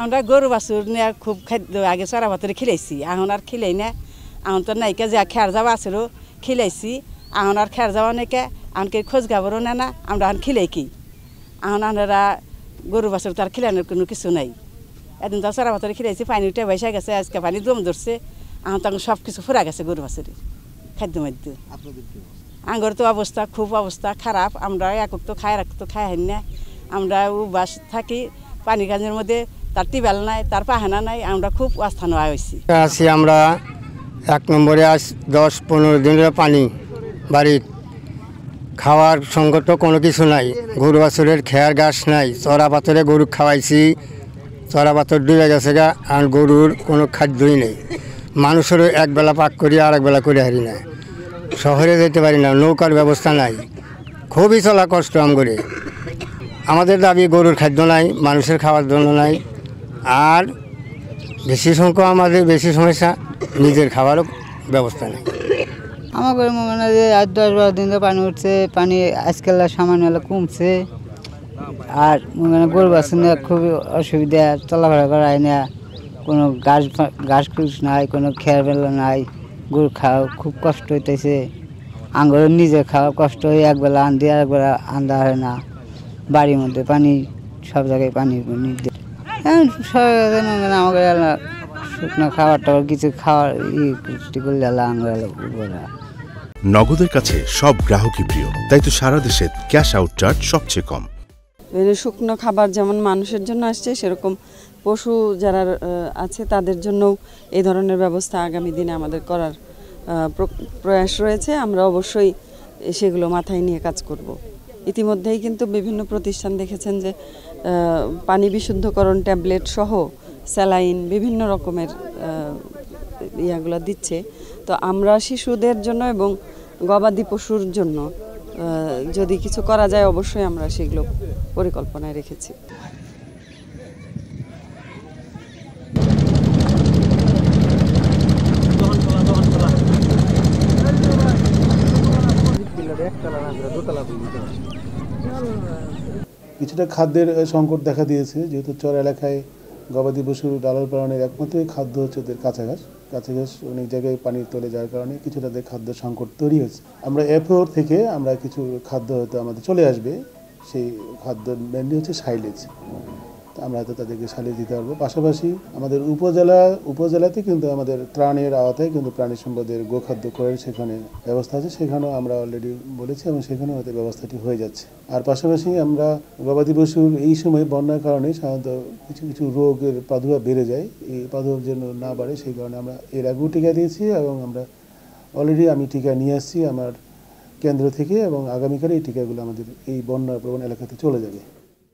আমরা গরু বাছুর নিয়ে খুব খাদ্য আগে চড়া ভাতরে খিলাইছি, এখন আর খিলাই না। এখন তো নাইকা যে খেয়ার যাওয়া আছিল খিলাইছি, এখন আর খেয়ার যাওয়া নাইকা, এমনকি খোঁজ খবরও না না, আমরা এখন খিলাই কি। এখন আমরা গরু বাছুর তার খিলানোর কোনো কিছু নাই। এদিন তো চড়া ভাতরে খিলাইছি, পানি উঠে বসে গেছে, আজকে পানি দম ধরছে, এখন তখন সব কিছু ফুরা গেছে গরু বাছুরের খাদ্য মধ্য। আঙ্গর তো অবস্থা খুব অবস্থা খারাপ, আমরা এক তো খাই এক তো খাই না। আমরা বাস থাকি পানি গাছের মধ্যে, তার টিউবওয়েল নাই, তার পাহানা নাই, আমরা খুব অস্থান হয়েছি। আছি আমরা 1 নম্বরে আজ 10-15 দিনের পানি বাড়ির খাওয়ার সংকট কোনো কিছু নাই। গরু বাছুরের খেয়ার ঘাস নাই, চড়া পাথরে গরু খাওয়াইছি, চড়া পাথর ডুবে গেছে গা, আর গরুর কোনো খাদ্যই নেই। মানুষেরও একবেলা পাক করি আর একবেলা করে হারি না। শহরে যেতে পারি না, নৌকার ব্যবস্থা নাই, খুবই চলা কষ্ট আমগরে। আমাদের দাবি গরুর খাদ্য নাই, মানুষের খাওয়ার জন্য নাই, আর বেশি সংখ্যক আমাদের বেশি সমস্যা নিজের খাওয়ারও ব্যবস্থা নেই। আমার মনে হয় যে 10-12 দিন পানি উঠছে, পানি আজকাল সামান্য হলে কমছে। আর গরু বাছুর নিয়ে খুবই অসুবিধা, চলাফেরা করায় না, কোনো ঘাস খুশ নাই, কোনো খেয়ার বেলা নাই, গরু খাওয়া খুব কষ্ট হইতেছে। আঙ্গুর নিজে খাওয়া কষ্ট হয়ে একবেলা আনতে আর একবেলা আনতে হয় না। বাড়ির মধ্যে পানি, সব জায়গায় পানি আমাকে শুকনো খাবার টাবার কিছু খাওয়ার করলে আঙ্গুরা। নগদের কাছে সব গ্রাহকই প্রিয়, তাই তো সারা দেশে ক্যাশ আউট চার্জ সবচেয়ে কম। শুকনো খাবার যেমন মানুষের জন্য আসছে, সেরকম পশু যারা আছে তাদের জন্য এই ধরনের ব্যবস্থা আগামী দিনে আমাদের করার প্রয়াস রয়েছে। আমরা অবশ্যই সেগুলো মাথায় নিয়ে কাজ করব। ইতিমধ্যেই কিন্তু বিভিন্ন প্রতিষ্ঠান দেখেছেন যে পানি বিশুদ্ধকরণ ট্যাবলেট সহ স্যালাইন বিভিন্ন রকমের ইয়াগুলো দিচ্ছে। তো আমরা শিশুদের জন্য এবং গবাদি পশুর জন্য যদি কিছু করা যায়, অবশ্যই আমরা সেগুলো পরিকল্পনায় রেখেছি। কিছুটা খাদ্যের সংকট দেখা দিয়েছে, যেহেতু চর এলাকায় গবাদি পশুর লালন পালনের একমাত্রই খাদ্য হচ্ছে ওদের কাঁচা ঘাস। কাঁচা ঘাস অনেক জায়গায় পানির তলে যাওয়ার কারণে কিছুটা খাদ্য সংকট তৈরি হয়েছে। আমরা এফওর থেকে আমরা কিছু খাদ্য হয়তো আমাদের চলে আসবে, সেই খাদ্য মেনলি হচ্ছে সাইলেজ। আমরা হয়তো তাদেরকে সাইলেজ দিতে পারবো। পাশাপাশি আমাদের উপজেলাতে কিন্তু আমাদের ত্রাণের আওতায় কিন্তু প্রাণী সম্পদের গোখাদ্য ক্রয়ের সেখানে ব্যবস্থা আছে, সেখানেও আমরা অলরেডি বলেছি এবং সেখানেও হয়তো ব্যবস্থাটি হয়ে যাচ্ছে। আর পাশাপাশি আমরা গবাদি পশুর এই সময় বন্যার কারণে সাধারণত কিছু কিছু রোগের প্রাদুর্ভাব বেড়ে যায়, এই প্রাদুর্ভাব যেন না বাড়ে সেই কারণে আমরা এর আগেও টিকা দিয়েছি এবং আমরা অলরেডি আমি টিকা নিয়ে আসছি আমার কেন্দ্র থেকে, এবং আগামীকালে এই টিকাগুলো আমাদের এই বন্যা প্রবণ এলাকাতে চলে যাবে।